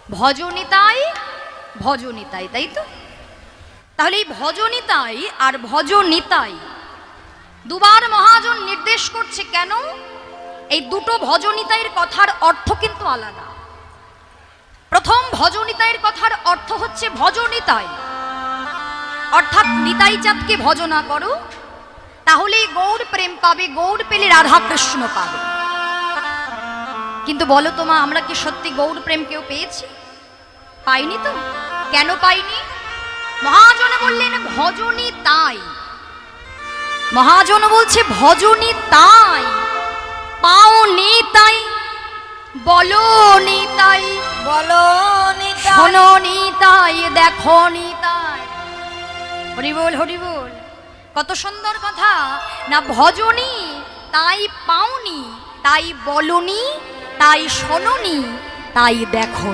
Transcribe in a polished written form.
ভজনিতাই ভজনিতাই, তাই তো? তাহলে এই ভজনিতাই আর ভজনিতাই দুবার মহাজন নির্দেশ করছে। কেন? এই দুটো ভজনিতাইয়ের কথার অর্থ কিন্তু আলাদা। প্রথম ভজনিতাইয়ের কথার অর্থ হচ্ছে ভজনিতাই, অর্থাৎ নিতাই চাঁদকে ভজনা করো, তাহলেই গৌর প্রেম পাবে, গৌর পেলে রাধা কৃষ্ণ পাবে। কিন্তু বলো তো মা, আমরা কি সত্যি গৌর প্রেম কেউ পেয়েছি? পাইনি তো। কেন পাইনি? মহাজন বললেন ভজনী তাই। মহাজন বলছে ভজনী তাই, পাও নিতাই, বলো নিতাই, বলো নিতাই, শোনো নিতাই, দেখো নিতাই। হরি বল, হরি বল। কত সুন্দর কথা না! ভজনী তাই পাওনি, তাই বলনি, তাই শোনোনি, তাই দেখো।